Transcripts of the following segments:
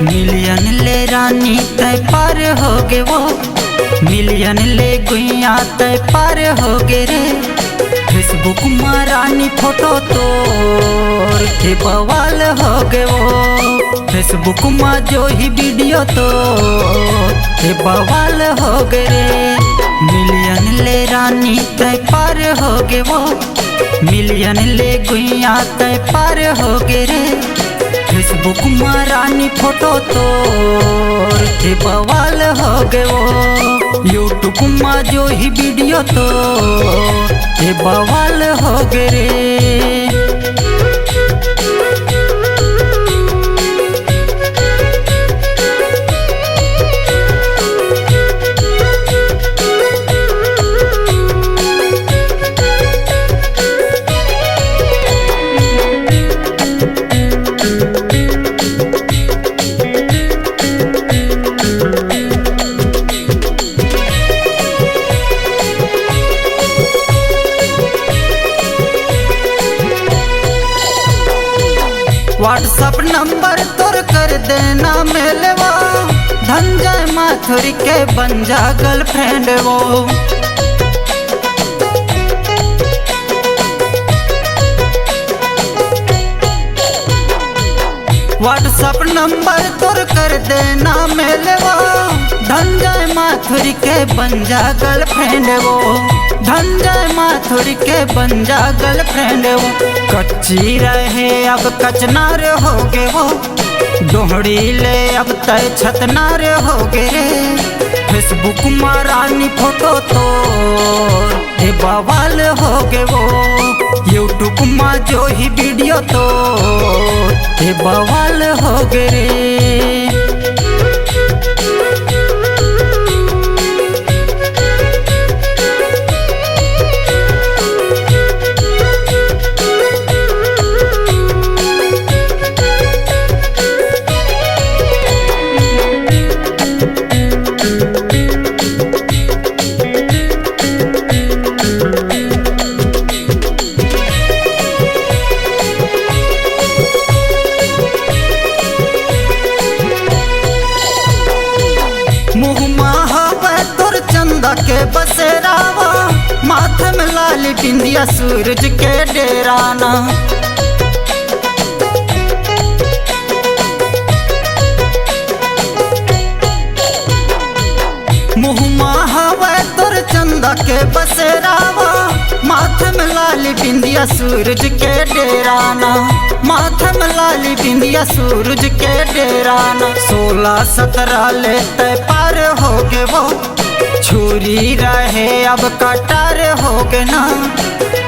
Million ले रानी तय पार हो गे वो, मिलियन ले गुइया तय पार हो गे रे। फेसबुक में रानी फोटो तोर के बवाल हो गे वो, फेसबुक में जो ही वीडियो तो के बवाल हो गे रे। मिलियन ले रानी तय पार हो गे वो, मिलियन ले गुइया तय पार हो गे रे। फेसबुक में रानी फोटो तोर के बवाल हो गे वो, यूट्यूब में जो ही वीडियो तो के बवाल हो गे रे। व्हाट्सअप नंबर तोर कर देना मेलवा, धनंजय माथुर के बन जा गर्लफ्रेंड वो। व्हाट्सअप नंबर तोर कर देना मेलवा, धनंजय माथुर के बन जा गर्लफ्रेंड वो, धनंजय माथुर के बन जा गर्लफ्रेंड वो। कच्ची रहे अब कचनार हो गे वो, दोहड़ी ले अब तय छतनार हो गे रे। फेसबुक में रानी फोटो तो हे बवाल हो गे वो, यूट्यूब में जो ही वीडियो तो हे बवाल हो गे रे। के बसेरावा, माथे में लाली बिंदिया सूरज के डेराना। मुहमा हवा तोर चंदा के बसेरावा, माथे में लाली बिंदिया सूरज के डेराना, माथे में लाली बिंदिया सूरज के डेराना। 16-17 ले तय पार हो गे वो, छुरी रहे अब कटार हो गे ना।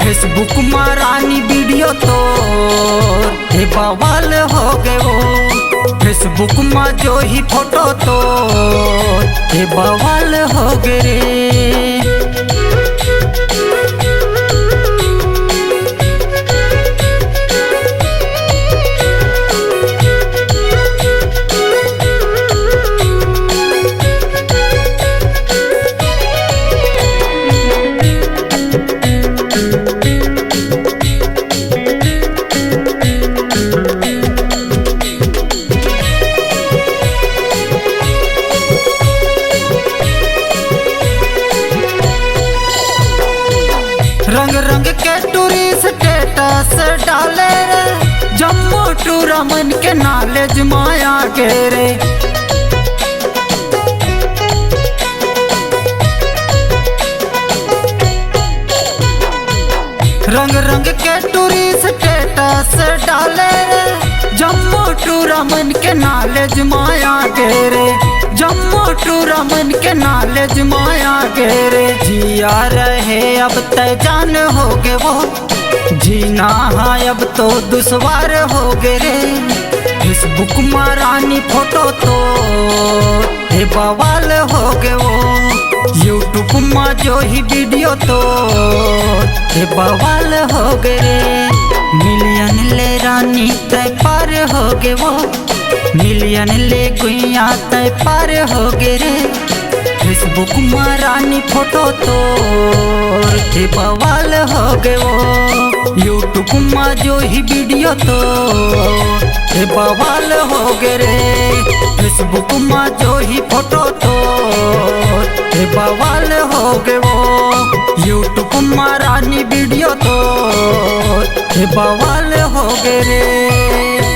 फेसबुक में रानी वीडियो तो हे बवाल हो गे वो, फेसबुक में जो ही फोटो तो हे बवाल हो गे रे। रंग रंग के टूरिस्ट स्टेटस डाले रे, जम्मू टू रमन के नॉलेज माया के रे। रंग रंग के टूरिस्ट स्टेटस डाले रे, जम्मू टू रमन के नॉलेज माया के रे, जम्मू टू रमन के नॉलेज माया के रे। जिया रहे अब तय जान हो गे वो, जीना है अब तो दुश्वार हो गे रे। फेसबुक में रानी फोटो तो हे बवाल हो गे वो, यूट्यूब में जो ही वीडियो तो हे बवाल हो गे रे। मिलियन ले रानी तय पार हो गे वो, मिलियन ले गुइया तय पार हो गे रे। फेसबुक में रानी फोटो तोर हे बवाल हो गए वो। यूट्यूब में जो ही वीडियो तो हे बवाल हो गए रे। फेसबुक में जो ही फोटो तो हे बवाल हो गए वो। यूट्यूब में रानी वीडियो तो हे बवाल हो गए रे।